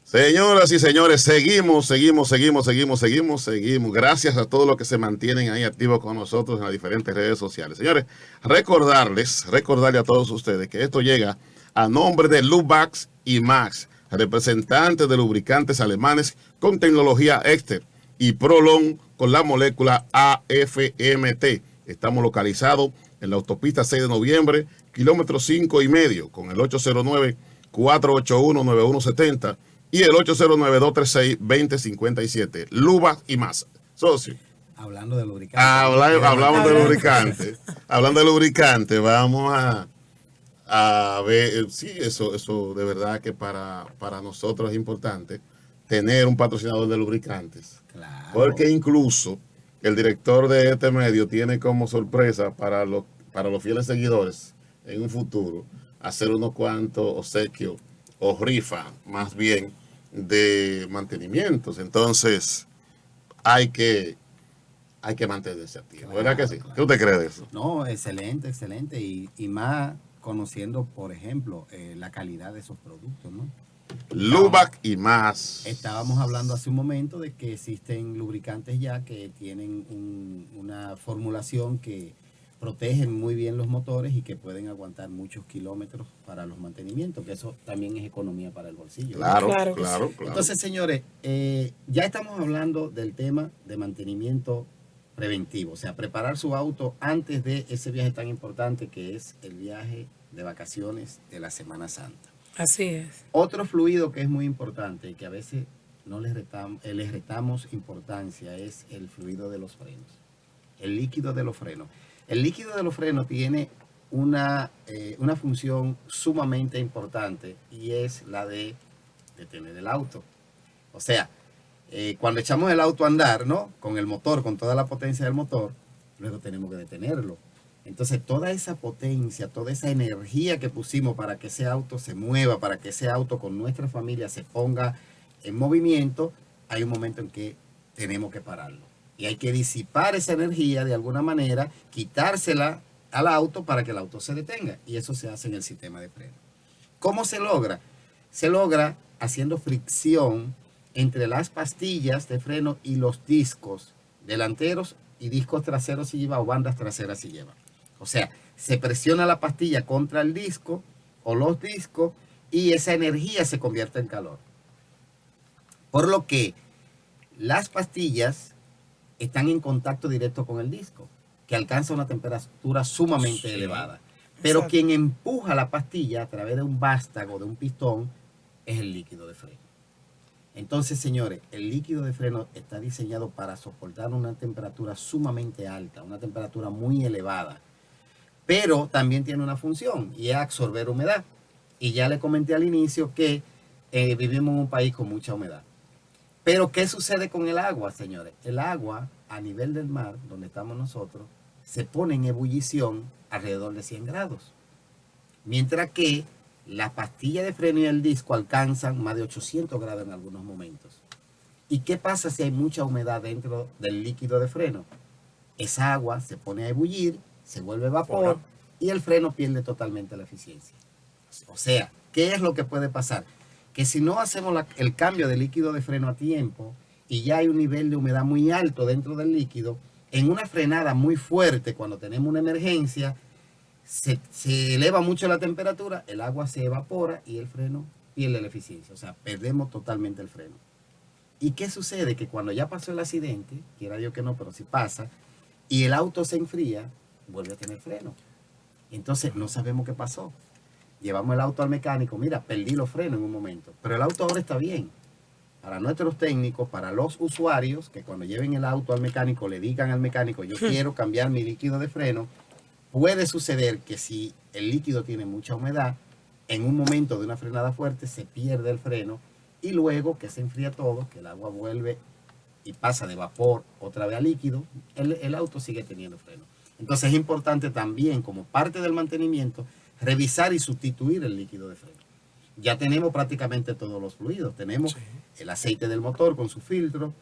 Señoras y señores, seguimos. Gracias a todos los que se mantienen ahí activos con nosotros en las diferentes redes sociales. Señores, recordarle a todos ustedes que esto llega a nombre de Lubax y Max, representantes de lubricantes alemanes con tecnología Exter y Prolon con la molécula AFMT. Estamos localizados en la autopista 6 de noviembre, kilómetro 5,5, con el 809-481-9170 y el 809-236-2057. Lubax y Más. Socio. Hablando de lubricante. Hablamos de lubricante. Hablando de lubricante, vamos a ver. Sí, eso de verdad que para nosotros es importante tener un patrocinador de lubricantes. Claro. Porque incluso el director de este medio tiene como sorpresa para los fieles seguidores en un futuro hacer unos cuantos obsequios o rifa, más bien, de mantenimientos. Entonces, hay que mantenerse activo. ¿Verdad que sí? Claro. ¿Qué usted cree de eso? No, excelente. Y más conociendo, por ejemplo, la calidad de esos productos, ¿no? Lubax y Más. Estábamos hablando hace un momento de que existen lubricantes ya que tienen una formulación que protegen muy bien los motores y que pueden aguantar muchos kilómetros para los mantenimientos, que eso también es economía para el bolsillo. Claro. Entonces, señores, ya estamos hablando del tema de mantenimiento preventivo, o sea, preparar su auto antes de ese viaje tan importante que es el viaje de vacaciones de la Semana Santa. Así es. Otro fluido que es muy importante y que a veces no les retamos importancia es el fluido de los frenos, el líquido de los frenos. El líquido de los frenos tiene una función sumamente importante y es la de detener el auto. O sea, cuando echamos el auto a andar, ¿no? Con el motor, con toda la potencia del motor, luego tenemos que detenerlo. Entonces, toda esa potencia, toda esa energía que pusimos para que ese auto se mueva, para que ese auto con nuestra familia se ponga en movimiento, hay un momento en que tenemos que pararlo. Y hay que disipar esa energía de alguna manera, quitársela al auto para que el auto se detenga. Y eso se hace en el sistema de freno. ¿Cómo se logra? Se logra haciendo fricción entre las pastillas de freno y los discos delanteros y discos traseros si lleva o bandas traseras si lleva. O sea, se presiona la pastilla contra el disco o los discos y esa energía se convierte en calor. Por lo que las pastillas están en contacto directo con el disco, que alcanza una temperatura sumamente elevada. Pero exacto, quien empuja la pastilla a través de un vástago, de un pistón, es el líquido de freno. Entonces, señores, el líquido de freno está diseñado para soportar una temperatura sumamente alta, una temperatura muy elevada. Pero también tiene una función y es absorber humedad. Y ya le comenté al inicio que vivimos en un país con mucha humedad. Pero, ¿qué sucede con el agua, señores? El agua, a nivel del mar, donde estamos nosotros, se pone en ebullición alrededor de 100 grados. Mientras que la pastilla de freno y el disco alcanzan más de 800 grados en algunos momentos. ¿Y qué pasa si hay mucha humedad dentro del líquido de freno? Esa agua se pone a ebullir, se vuelve vapor y el freno pierde totalmente la eficiencia. O sea, ¿qué es lo que puede pasar? Que si no hacemos el cambio de líquido de freno a tiempo y ya hay un nivel de humedad muy alto dentro del líquido, en una frenada muy fuerte, cuando tenemos una emergencia, se eleva mucho la temperatura, el agua se evapora y el freno pierde la eficiencia. O sea, perdemos totalmente el freno. ¿Y qué sucede? Que cuando ya pasó el accidente, quiera Dios que no, pero si pasa, y el auto se enfría, vuelve a tener freno. Entonces no sabemos qué pasó. Llevamos el auto al mecánico, mira, perdí los frenos en un momento, pero el auto ahora está bien. Para nuestros técnicos, para los usuarios, que cuando lleven el auto al mecánico, le digan al mecánico, yo quiero cambiar mi líquido de freno, puede suceder que si el líquido tiene mucha humedad, en un momento de una frenada fuerte se pierde el freno y luego que se enfría todo, que el agua vuelve y pasa de vapor otra vez a líquido, el auto sigue teniendo freno. Entonces es importante también, como parte del mantenimiento, revisar y sustituir el líquido de freno. Ya tenemos prácticamente todos los fluidos. Tenemos el aceite del motor con su filtro,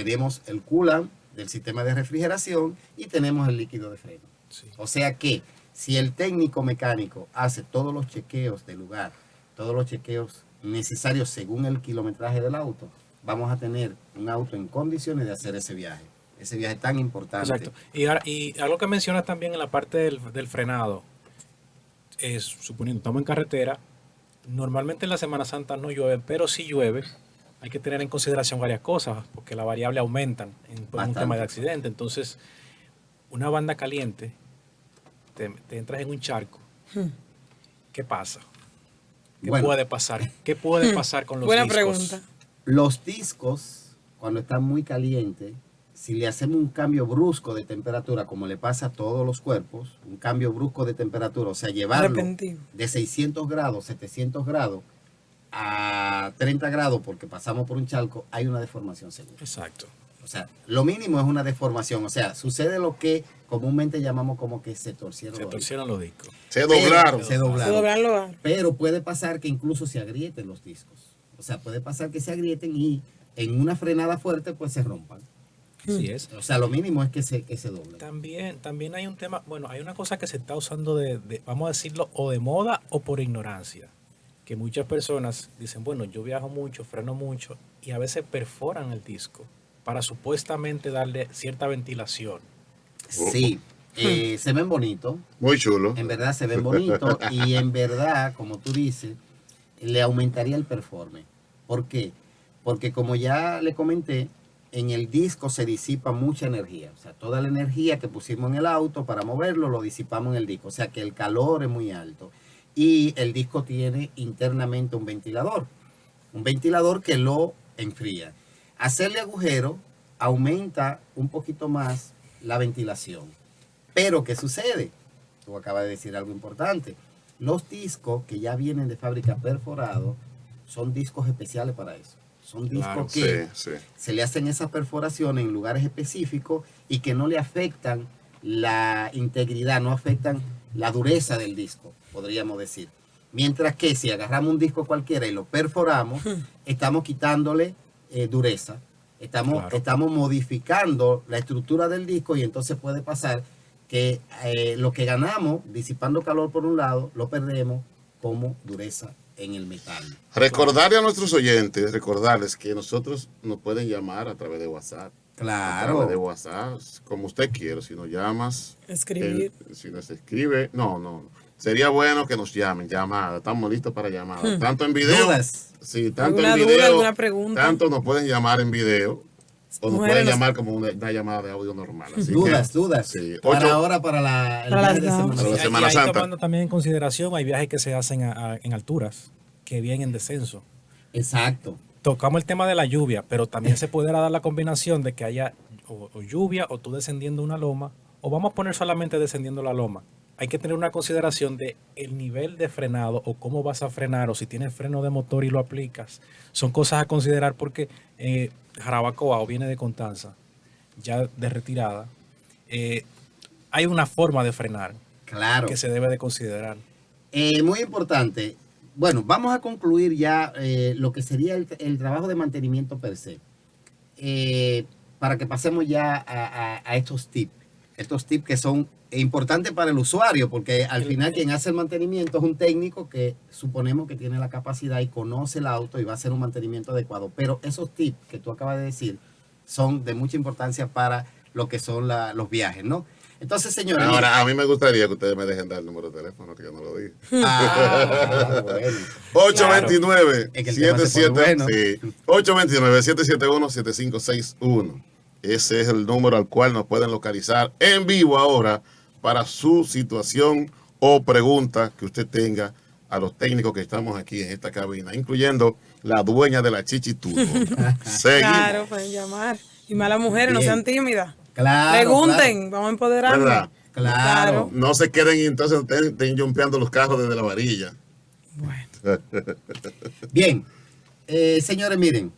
tenemos el coolant del sistema de refrigeración y tenemos el líquido de freno. Sí. O sea que si el técnico mecánico hace todos los chequeos del lugar, todos los chequeos necesarios según el kilometraje del auto, vamos a tener un auto en condiciones de hacer ese viaje tan importante. Exacto. Y algo que mencionas también en la parte del frenado, es, suponiendo estamos en carretera, normalmente en la Semana Santa no llueve, pero si llueve, hay que tener en consideración varias cosas, porque las variables aumentan por un tema de accidente. Entonces, una banda caliente, te entras en un charco, ¿qué pasa? ¿Qué puede pasar? ¿Qué puede pasar con los Buena discos? pregunta. Los discos, cuando están muy calientes, si le hacemos un cambio brusco de temperatura, como le pasa a todos los cuerpos, un cambio brusco de temperatura, o sea, llevarlo Repentino. de 600 grados, 700 grados a 30 grados porque pasamos por un charco, hay una deformación segura. Exacto. O sea, lo mínimo es una deformación. O sea, sucede lo que comúnmente llamamos como que se torcieron Se los discos. torcieron los discos. Se doblaron. Se Se doblaron. doblan los aros. Pero puede pasar que incluso se agrieten los discos. O sea, puede pasar que se agrieten y en una frenada fuerte pues se rompan. Así es. O sea, lo mínimo es que se doblen. También hay un tema, bueno, hay una cosa que se está usando vamos a decirlo, o de moda o por ignorancia. Que muchas personas dicen, bueno, yo viajo mucho, freno mucho, y a veces perforan el disco para supuestamente darle cierta ventilación. Sí, se ven bonitos. Muy chulo. En verdad se ven bonitos y en verdad, como tú dices, le aumentaría el performance. ¿Por qué? Porque como ya le comenté, en el disco se disipa mucha energía. O sea, toda la energía que pusimos en el auto para moverlo, lo disipamos en el disco. O sea, que el calor es muy alto. Y el disco tiene internamente un ventilador. Un ventilador que lo enfría. Hacerle agujero aumenta un poquito más la ventilación. Pero, ¿qué sucede? Tú acabas de decir algo importante. Los discos que ya vienen de fábrica perforados son discos especiales para eso. Son discos Claro, que Sí. se le hacen esas perforaciones en lugares específicos y que no le afectan la integridad, no afectan la dureza del disco, podríamos decir. Mientras que si agarramos un disco cualquiera y lo perforamos, estamos quitándole dureza, estamos modificando la estructura del disco y entonces puede pasar que lo que ganamos disipando calor por un lado, lo perdemos como dureza en el metal. Recordarle a nuestros oyentes, recordarles que nosotros nos pueden llamar a través de WhatsApp. A través de Claro. WhatsApp, como usted quiera. Si nos llamas, Escribir. si nos escribe, no. Sería bueno que nos llamen, llamada. Estamos listos para llamadas. Tanto en video. Dudas. Sí, tanto ¿Alguna en duda, video. alguna pregunta? Tanto nos pueden llamar en video. O nos Mujeres pueden nos- llamar como una llamada de audio normal. Así Dudas. Sí. Para Ocho- ahora, para el Para viaje de las Semana Para la Santa. Semana y ahí Santa. tomando también en consideración, hay viajes que se hacen en alturas, que vienen en descenso. Exacto. Tocamos el tema de la lluvia, pero también se pudiera dar la combinación de que haya o lluvia o tú descendiendo una loma, o vamos a poner solamente descendiendo la loma. Hay que tener una consideración de el nivel de frenado o cómo vas a frenar o si tienes freno de motor y lo aplicas. Son cosas a considerar porque Jarabacoa viene de Constanza, ya de retirada. Hay una forma de frenar Claro. que se debe de considerar. Muy importante. Bueno, vamos a concluir ya lo que sería el trabajo de mantenimiento per se. Para que pasemos ya a estos tips. Estos tips que son importantes para el usuario, porque al final quien hace el mantenimiento es un técnico que suponemos que tiene la capacidad y conoce el auto y va a hacer un mantenimiento adecuado. Pero esos tips que tú acabas de decir son de mucha importancia para lo que son los viajes, ¿no? Entonces, señores. Ahora, a mí me gustaría que ustedes me dejen dar el número de teléfono, que yo no lo dije. Bueno. 829 Es que el tema se pone bueno. 829-771-7561. Ese es el número al cual nos pueden localizar en vivo ahora para su situación o pregunta que usted tenga a los técnicos que estamos aquí en esta cabina, incluyendo la dueña de la Chichitudo. Seguimos. Claro, pueden llamar. Y más las mujeres, no Bien. sean tímidas. Claro. Pregunten, vamos a empoderarnos. ¿Verdad? Claro. No se queden y entonces estén jumpeando los carros desde la varilla. Bueno, Bien, señores, miren.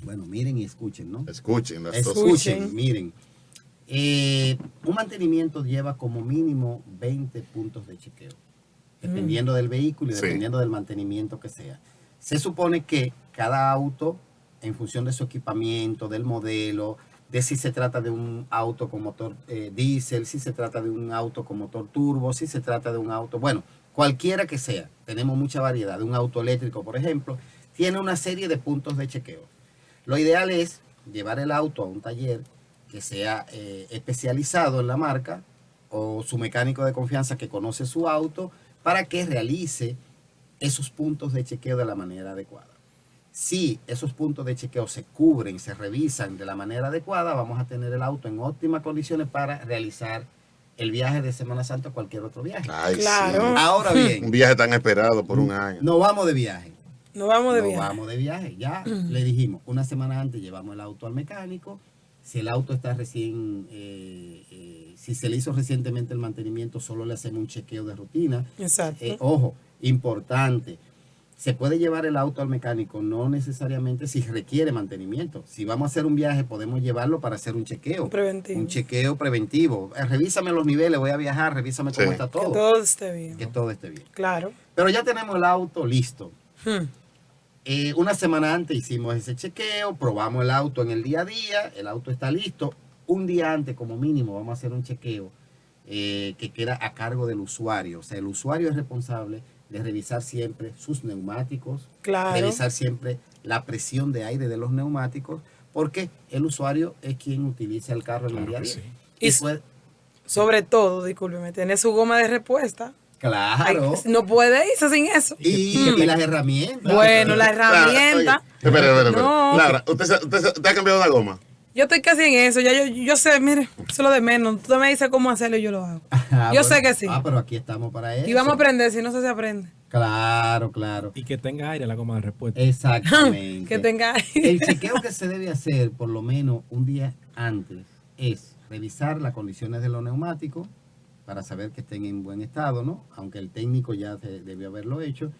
Bueno, miren y escuchen, ¿no? Escuchen las dos. Escuchen, miren. Un mantenimiento lleva como mínimo 20 puntos de chequeo, dependiendo del vehículo y Sí. dependiendo del mantenimiento que sea. Se supone que cada auto en función de su equipamiento, del modelo, de si se trata de un auto con motor diésel, si se trata de un auto con motor turbo, si se trata de un auto, bueno, cualquiera que sea. Tenemos mucha variedad. De un auto eléctrico, por ejemplo, tiene una serie de puntos de chequeo. Lo ideal es llevar el auto a un taller que sea especializado en la marca o su mecánico de confianza que conoce su auto para que realice esos puntos de chequeo de la manera adecuada. Si esos puntos de chequeo se cubren, se revisan de la manera adecuada, vamos a tener el auto en óptimas condiciones para realizar el viaje de Semana Santa o cualquier otro viaje. Ay, Claro. sí. Ahora Un bien, viaje tan esperado por un año. no vamos de viaje. Nos vamos de No viaje. vamos de viaje. Ya le dijimos, una semana antes llevamos el auto al mecánico. Si el auto está recién, si se le hizo recientemente el mantenimiento, solo le hacemos un chequeo de rutina. Exacto. Ojo, importante. Se puede llevar el auto al mecánico, no necesariamente si requiere mantenimiento. Si vamos a hacer un viaje, podemos llevarlo para hacer un chequeo. Preventivo. Un chequeo preventivo. Revísame los niveles, voy a viajar, revísame cómo Sí. está Que todo. todo esté bien. Que todo esté bien. Claro. Pero ya tenemos el auto listo. Hmm. Una semana antes hicimos ese chequeo, probamos el auto en el día a día, el auto está listo. Un día antes, como mínimo, vamos a hacer un chequeo que queda a cargo del usuario. O sea, el usuario es responsable de revisar siempre sus neumáticos, Claro. revisar siempre la presión de aire de los neumáticos, porque el usuario es quien utiliza el carro en el Claro día a que día. sí. Y Y- puede- Sobre todo, discúlpeme, tener su goma de respuesta. claro. No puede irse sin eso. Y las herramientas. Bueno, la herramienta. Espera. No. Laura, ¿usted ha cambiado una goma? Yo estoy casi en eso. Ya yo sé, mire, eso es lo de menos. Tú me dices cómo hacerlo y yo lo hago. Ah, Yo bueno. sé que sí. Ah, pero aquí estamos para eso. Y vamos a aprender, si no se aprende. Claro, claro. Y que tenga aire la goma de respuesta. Exactamente. Que tenga El chequeo que se debe hacer por lo menos un día antes es revisar las condiciones de los neumáticos para saber que estén en buen estado, ¿no? Aunque el técnico ya debió haberlo hecho.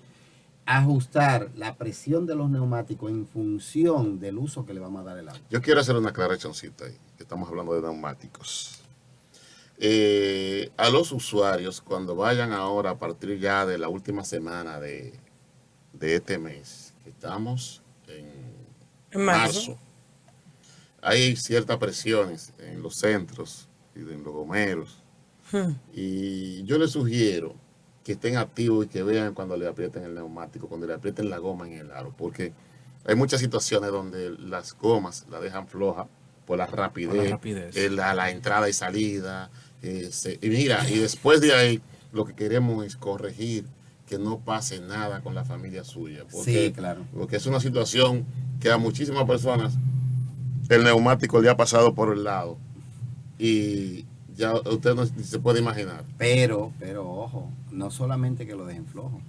Ajustar la presión de los neumáticos en función del uso que le vamos a dar el auto. Yo quiero hacer una aclaracióncita ahí, que estamos hablando de neumáticos. A los usuarios, cuando vayan ahora a partir ya de la última semana de este mes, que estamos en marzo. hay ciertas presiones en los centros y en los gomeros. Hmm. Y yo les sugiero que estén activos y que vean cuando le aprieten el neumático, cuando le aprieten la goma en el aro, porque hay muchas situaciones donde las gomas la dejan floja por la rapidez, Por la rapidez. La entrada y salida. Y mira, y después de ahí lo que queremos es corregir que no pase nada con la familia suya, porque, Sí, claro. porque es una situación que a muchísimas personas el neumático le ha pasado por el lado y ya usted no se puede imaginar. Pero ojo, no solamente que lo dejen flojo.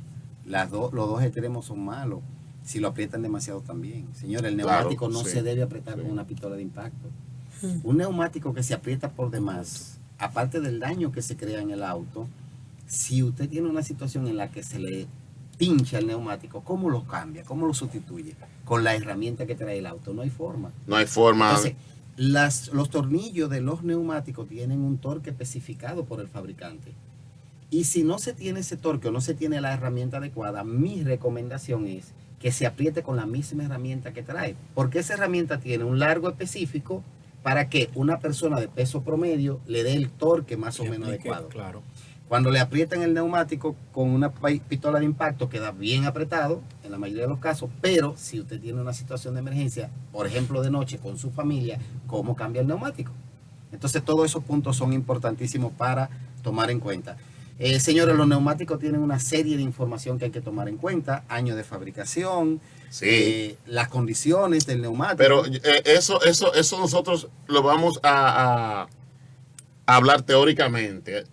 Los dos extremos son malos. Si lo aprietan demasiado también. Señor, el Claro, neumático no sí, se debe apretar sí. con una pistola de impacto. Un neumático que se aprieta por demás, aparte del daño que se crea en el auto, si usted tiene una situación en la que se le pincha el neumático, ¿cómo lo cambia? ¿Cómo lo sustituye? Con la herramienta que trae el auto. No hay forma. No hay forma. Entonces, los tornillos de los neumáticos tienen un torque especificado por el fabricante. Y si no se tiene ese torque o no se tiene la herramienta adecuada, mi recomendación es que se apriete con la misma herramienta que trae. Porque esa herramienta tiene un largo específico para que una persona de peso promedio le dé el torque más o Que menos aplique, adecuado. Claro. Cuando le aprietan el neumático con una pistola de impacto queda bien apretado en la mayoría de los casos, pero si usted tiene una situación de emergencia, por ejemplo de noche con su familia, ¿cómo cambia el neumático? Entonces todos esos puntos son importantísimos para tomar en cuenta. Señores, los neumáticos tienen una serie de información que hay que tomar en cuenta, año de fabricación, Sí. las condiciones del neumático. Pero eso nosotros lo vamos a hablar teóricamente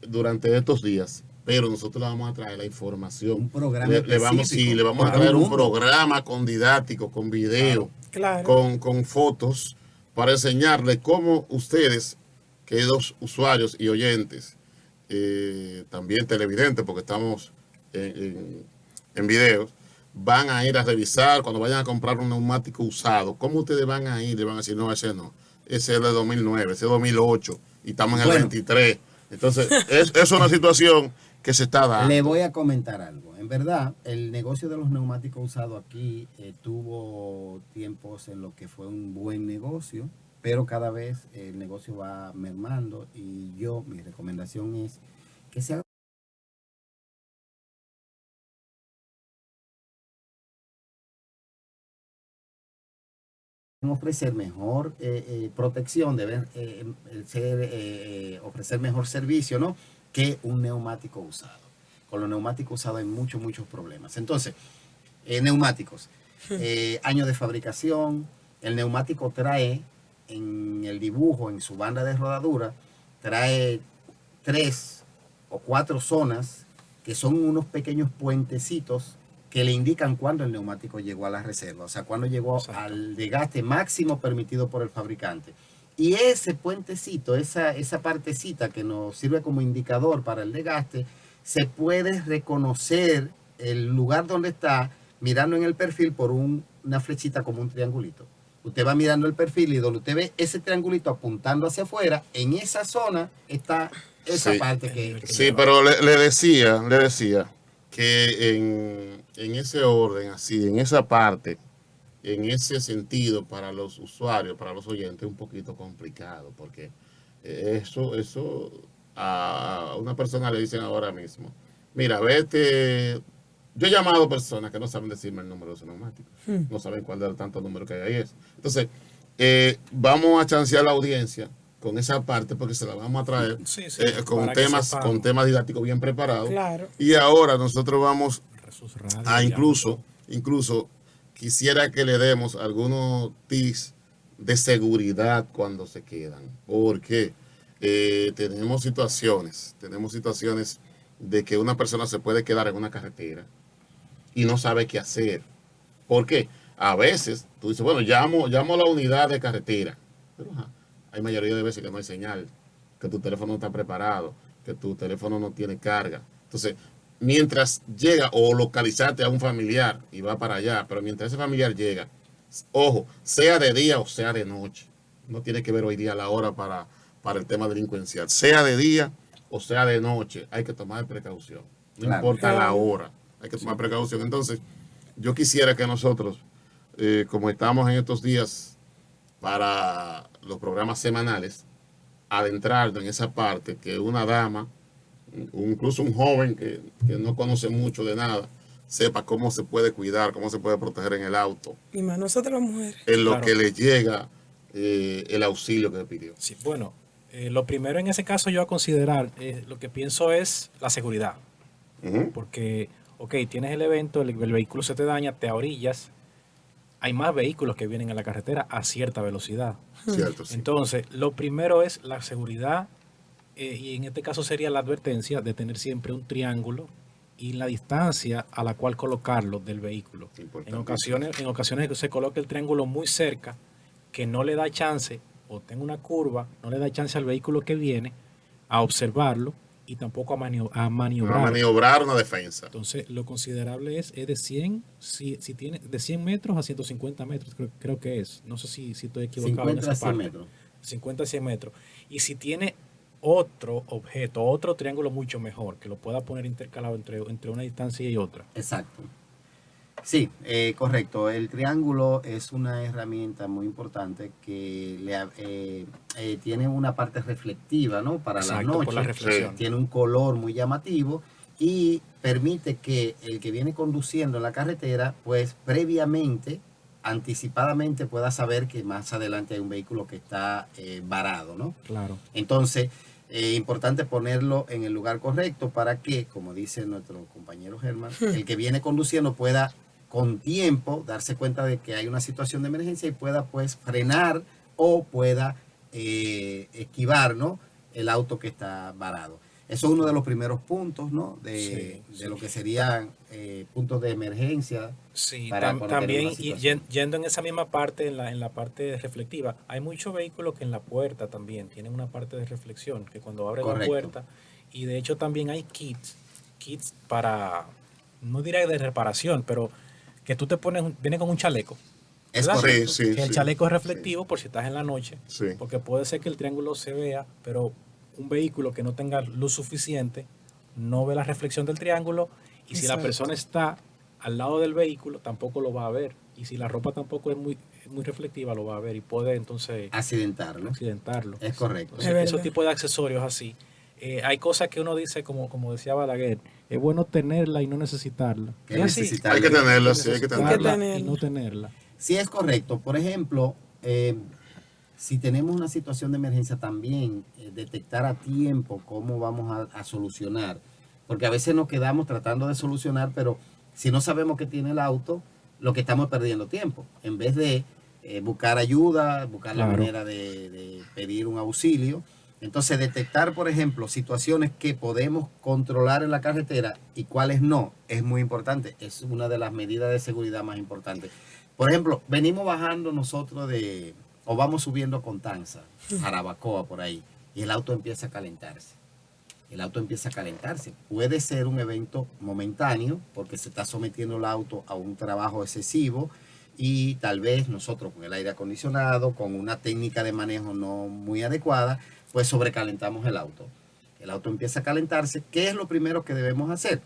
durante estos días, pero nosotros le vamos a traer la información. Un programa le vamos específico a para traer un un mundo. programa con didáctico, con video, Claro. con fotos, para enseñarle cómo ustedes, queridos usuarios y oyentes, también televidentes, porque estamos en videos, van a ir a revisar cuando vayan a comprar un neumático usado. ¿Cómo ustedes van a ir? Le van a decir, no, ese no. Ese es de 2009, ese es 2008 y estamos en el Bueno. 23. Entonces, es una situación que se está dando. Le voy a comentar algo. En verdad, el negocio de los neumáticos usados aquí tuvo tiempos en los que fue un buen negocio, pero cada vez el negocio va mermando y mi recomendación es que se haga ofrecer mejor protección, deben ofrecer mejor servicio, ¿no? Que un neumático usado. Con los neumáticos usados hay muchos problemas. Entonces, neumáticos, año de fabricación, el neumático trae en el dibujo, en su banda de rodadura, trae 3 o 4 zonas que son unos pequeños puentecitos que le indican cuándo el neumático llegó a la reserva, o sea, cuándo llegó al desgaste máximo permitido por el fabricante. Y ese puentecito, esa partecita que nos sirve como indicador para el desgaste, se puede reconocer el lugar donde está mirando en el perfil por una flechita como un triangulito. Usted va mirando el perfil y donde usted ve ese triangulito apuntando hacia afuera, en esa zona está esa parte que... Sí, pero le decía que en ese orden, así, en esa parte, en ese sentido, para los usuarios, para los oyentes, es un poquito complicado, porque eso a una persona le dicen ahora mismo, mira, vete. Yo he llamado a personas que no saben decirme el número de su neumático, no saben cuál de los tantos números que hay ahí es. Entonces, vamos a chancear la audiencia con esa parte porque se la vamos a traer con temas didácticos bien preparados. Claro. Y ahora nosotros vamos a incluso quisiera que le demos algunos tips de seguridad cuando se quedan, porque tenemos situaciones de que una persona se puede quedar en una carretera y no sabe qué hacer. ¿Por qué? A veces tú dices, bueno, llamo a la unidad de carretera, pero hay mayoría de veces que no hay señal, que tu teléfono no está preparado, que tu teléfono no tiene carga. Entonces, mientras llega o localizaste a un familiar y va para allá, pero mientras ese familiar llega, ojo, sea de día o sea de noche, no tiene que ver hoy día la hora para el tema delincuencial, sea de día o sea de noche, hay que tomar precaución, no importa la hora, hay que tomar precaución. Entonces, yo quisiera que nosotros, como estamos en estos días para los programas semanales, adentrarnos en esa parte que una dama, incluso un joven que no conoce mucho de nada, sepa cómo se puede cuidar, cómo se puede proteger en el auto. Y más nosotros las mujeres. En lo que le llega el auxilio que pidió. Sí, bueno, lo primero en ese caso yo a considerar, lo que pienso es la seguridad. Porque, tienes el evento, el vehículo se te daña, te orillas, hay más vehículos que vienen a la carretera a cierta velocidad. Cierto, sí. Entonces, lo primero es la seguridad, y en este caso sería la advertencia de tener siempre un triángulo y la distancia a la cual colocarlo del vehículo. En ocasiones que se coloque el triángulo muy cerca, que no le da chance, o tenga una curva, no le da chance al vehículo que viene a observarlo y tampoco a maniobrar una defensa. Entonces, lo considerable es de 100, si tiene de 100 metros a 150 metros, creo que es. No sé si estoy equivocado en esa parte. 50 a 100 metros. 50 a 100 metros. Y si tiene otro objeto, otro triángulo mucho mejor, que lo pueda poner intercalado entre una distancia y otra. Exacto. Sí, correcto. El triángulo es una herramienta muy importante que tiene una parte reflectiva, ¿no? Para la noche. Por la reflexión. Tiene un color muy llamativo y permite que el que viene conduciendo en la carretera, pues previamente, anticipadamente pueda saber que más adelante hay un vehículo que está varado, ¿no? Claro. Entonces, importante ponerlo en el lugar correcto para que, como dice nuestro compañero Germán, el que viene conduciendo pueda con tiempo darse cuenta de que hay una situación de emergencia y pueda pues frenar o pueda esquivar, ¿no?, el auto que está varado. Eso es uno de los primeros puntos, ¿no?, de lo que serían puntos de emergencia. Sí, también yendo en esa misma parte, en la parte reflectiva, hay muchos vehículos que en la puerta también tienen una parte de reflexión, que cuando abren la puerta, y de hecho también hay kits para, no diré de reparación, pero que tú te pones, viene con un chaleco. Es correcto. Sí, que el chaleco es reflectivo por si estás en la noche, Sí. porque puede ser que el triángulo se vea, pero un vehículo que no tenga luz suficiente no ve la reflexión del triángulo, y si la Exacto. persona está al lado del vehículo, tampoco lo va a ver. Y si la ropa tampoco es muy reflectiva, lo va a ver y puede entonces Accidentarlo. accidentarlo. Es correcto. Entonces, Es verdad. esos tipos de accesorios así. Hay cosas que uno dice, como decía Balaguer, es bueno tenerla y no necesitarla. Que Es así. necesitarla. Hay que tenerla, sí, hay que Necesitarla tenerla. y no tenerla. Sí, es correcto. Por ejemplo, si tenemos una situación de emergencia también, detectar a tiempo cómo vamos a solucionar. Porque a veces nos quedamos tratando de solucionar, pero si no sabemos qué tiene el auto, lo que estamos es perdiendo tiempo. En vez de buscar ayuda, buscar la Claro. manera de pedir un auxilio. Entonces, detectar, por ejemplo, situaciones que podemos controlar en la carretera y cuáles no, es muy importante. Es una de las medidas de seguridad más importantes. Por ejemplo, venimos bajando nosotros o vamos subiendo a Constanza, Jarabacoa, por ahí, y el auto empieza a calentarse. El auto empieza a calentarse. Puede ser un evento momentáneo porque se está sometiendo el auto a un trabajo excesivo y tal vez nosotros con el aire acondicionado, con una técnica de manejo no muy adecuada, pues sobrecalentamos el auto. El auto empieza a calentarse. ¿Qué es lo primero que debemos hacer?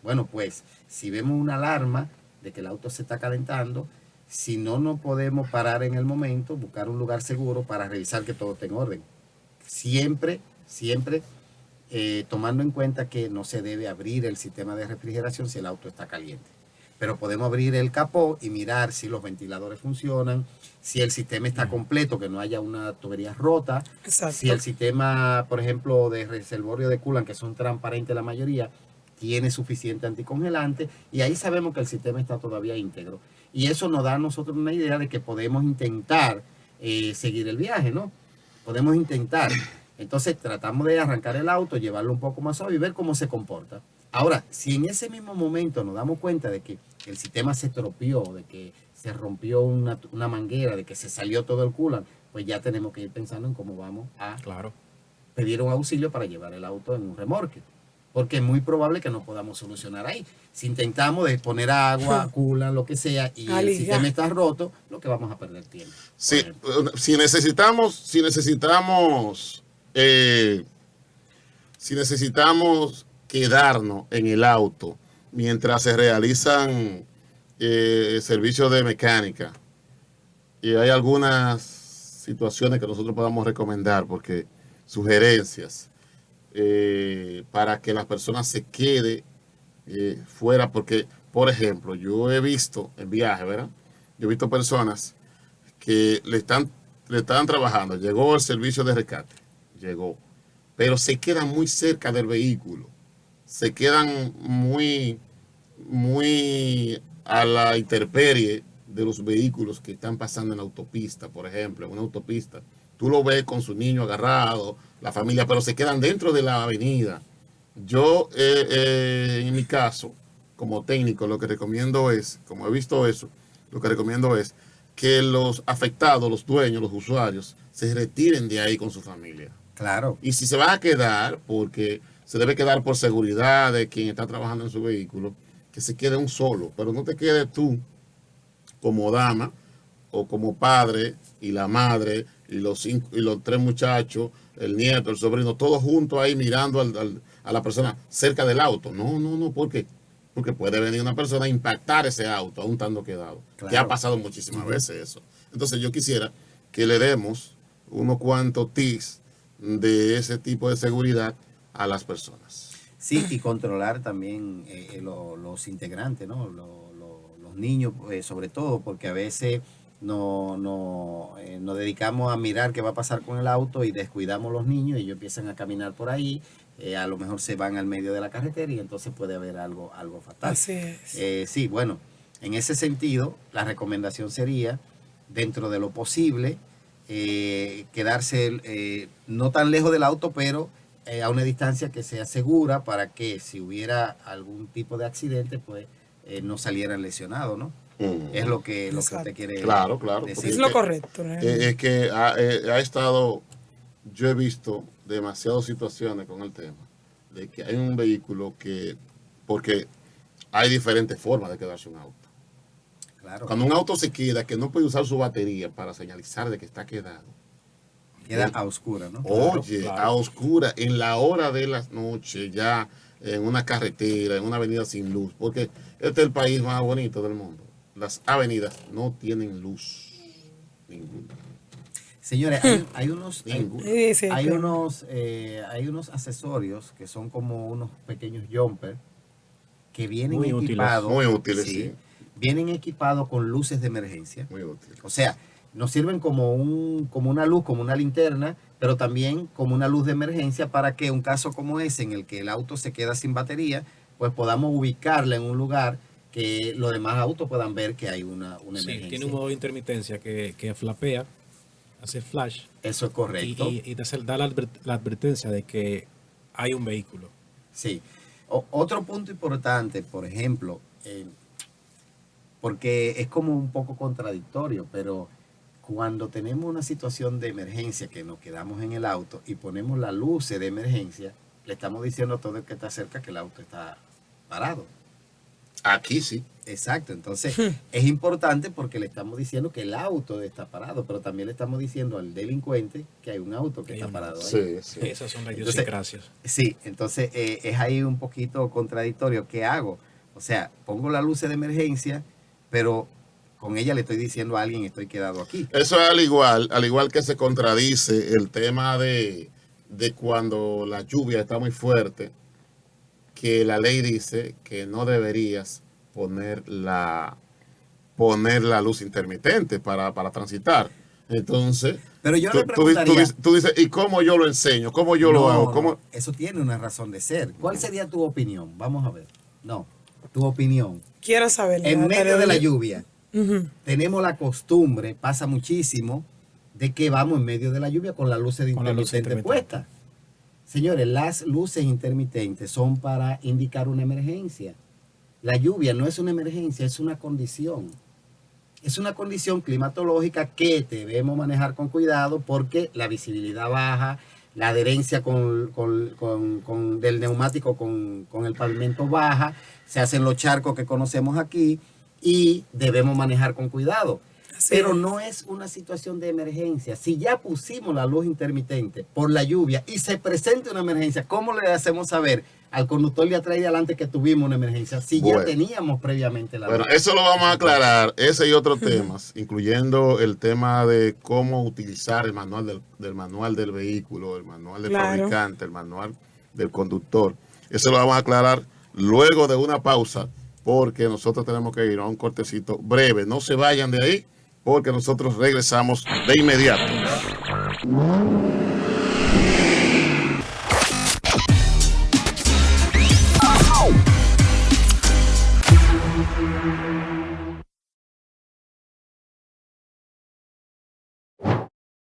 Bueno, pues si vemos una alarma de que el auto se está calentando, si no podemos parar en el momento, buscar un lugar seguro para revisar que todo esté en orden. Siempre tomando en cuenta que no se debe abrir el sistema de refrigeración si el auto está caliente. Pero podemos abrir el capó y mirar si los ventiladores funcionan, si el sistema está completo, que no haya una tubería rota, Exacto. si el sistema, por ejemplo, de reservorio de coolant, que son transparentes la mayoría, tiene suficiente anticongelante, y ahí sabemos que el sistema está todavía íntegro. Y eso nos da a nosotros una idea de que podemos intentar seguir el viaje, ¿no? Podemos intentar. Entonces tratamos de arrancar el auto, llevarlo un poco más suave y ver cómo se comporta. Ahora, si en ese mismo momento nos damos cuenta de que el sistema se estropeó, de que se rompió una manguera, de que se salió todo el coolant, pues ya tenemos que ir pensando en cómo vamos a Claro. pedir un auxilio para llevar el auto en un remolque. Porque es muy probable que no podamos solucionar ahí. Si intentamos de poner agua, coolant, lo que sea, y el Ligar. sistema está roto, lo que vamos a perder tiempo. Sí, Por ejemplo. eh, si necesitamos quedarnos en el auto mientras se realizan servicios de mecánica, y hay algunas situaciones que nosotros podamos recomendar, porque sugerencias para que las personas se queden fuera, porque, por ejemplo, yo he visto en viaje, ¿verdad? Yo he visto personas que le están trabajando, llegó el servicio de rescate, llegó, pero se quedan muy cerca del vehículo, se quedan muy a la intemperie de los vehículos que están pasando en la autopista, por ejemplo, en una autopista. Tú lo ves con su niño agarrado, la familia, pero se quedan dentro de la avenida. Yo, en mi caso, como técnico, lo que recomiendo es, como he visto eso, lo que recomiendo es que los afectados, los dueños, los usuarios, se retiren de ahí con su familia. Claro. Y si se va a quedar, porque se debe quedar por seguridad de quien está trabajando en su vehículo, que se quede un solo, pero no te quedes tú como dama o como padre y la madre y los tres muchachos, el nieto, el sobrino, todos juntos ahí mirando a la persona cerca del auto. No, porque puede venir una persona a impactar ese auto aún estando quedado. Claro. Que ha pasado muchísimas veces eso. Entonces yo quisiera que le demos unos cuantos tips de ese tipo de seguridad a las personas. Sí, y controlar también los integrantes, ¿no? Los niños, sobre todo, porque a veces nos dedicamos a mirar qué va a pasar con el auto y descuidamos los niños y ellos empiezan a caminar por ahí, a lo mejor se van al medio de la carretera y entonces puede haber algo fatal. Así es. Sí, bueno, en ese sentido, la recomendación sería, dentro de lo posible, quedarse no tan lejos del auto, pero a una distancia que sea segura para que si hubiera algún tipo de accidente, pues no salieran lesionados, ¿no? Es lo que Exacto. usted quiere Claro, decir. Es lo correcto. realmente. Es que yo he visto demasiadas situaciones con el tema de que hay un vehículo porque hay diferentes formas de quedarse un auto. Claro, Cuando un auto se queda, que no puede usar su batería para señalizar de que está quedado. queda a oscura, ¿no? Oye, claro. a oscura, en la hora de la noche, ya en una carretera, en una avenida sin luz, porque este es el país más bonito del mundo. Las avenidas no tienen luz. Ninguna. Señores, hay unos, Ninguna. Sí, sí, hay claro. unos accesorios que son como unos pequeños jumpers que vienen Muy útiles. equipados. Muy útiles, sí. Vienen equipados con luces de emergencia. Muy útil. O sea, nos sirven como una luz, como una linterna, pero también como una luz de emergencia para que un caso como ese, en el que el auto se queda sin batería, pues podamos ubicarla en un lugar que los demás autos puedan ver que hay una Sí, emergencia. tiene un modo de intermitencia que flapea, hace flash Eso es correcto. y da la advertencia de que hay un vehículo. Sí. Otro punto importante, por ejemplo, porque es como un poco contradictorio, pero cuando tenemos una situación de emergencia que nos quedamos en el auto y ponemos las luces de emergencia, le estamos diciendo a todo el que está cerca que el auto está parado. Aquí sí. Exacto, entonces es importante porque le estamos diciendo que el auto está parado, pero también le estamos diciendo al delincuente que hay un auto que Hay está un parado ahí. Sí, sí. Esas son las Entonces, idiosincrasias. Sí, entonces es ahí un poquito contradictorio. ¿Qué hago? O sea, pongo las luces de emergencia, pero con ella le estoy diciendo a alguien estoy quedado aquí. Eso es al igual que se contradice el tema de cuando la lluvia está muy fuerte, que la ley dice que no deberías poner la luz intermitente para transitar. Entonces, Pero yo tú, le preguntaría... tú dices, ¿y cómo yo lo enseño? ¿Cómo yo lo No, hago? no, ¿Cómo? eso tiene una razón de ser. ¿Cuál sería tu opinión? Vamos a ver. No, tu opinión. Quiero saberlo. En medio pero- de la lluvia, Ujú. tenemos la costumbre, pasa muchísimo, de que vamos en medio de la lluvia con las luces de Con la luz intermitente intermitente. puestas. Señores, las luces intermitentes son para indicar una emergencia. La lluvia no es una emergencia, es una condición. Es una condición climatológica que debemos manejar con cuidado porque la visibilidad baja, la adherencia del neumático con el pavimento baja, se hacen los charcos que conocemos aquí y debemos manejar con cuidado. Así Pero es. no es una situación de emergencia. Si ya pusimos la luz intermitente por la lluvia y se presenta una emergencia, ¿cómo le hacemos saber al conductor de atrás y de adelante que tuvimos una emergencia? Si Bueno. ya teníamos previamente la Bueno, luz. eso lo vamos a aclarar, ese y otros temas, incluyendo el tema de cómo utilizar el manual del manual del vehículo, el manual del Claro. fabricante, el manual del conductor. Eso lo vamos a aclarar luego de una pausa, porque nosotros tenemos que ir a un cortecito breve. No se vayan de ahí, porque nosotros regresamos de inmediato.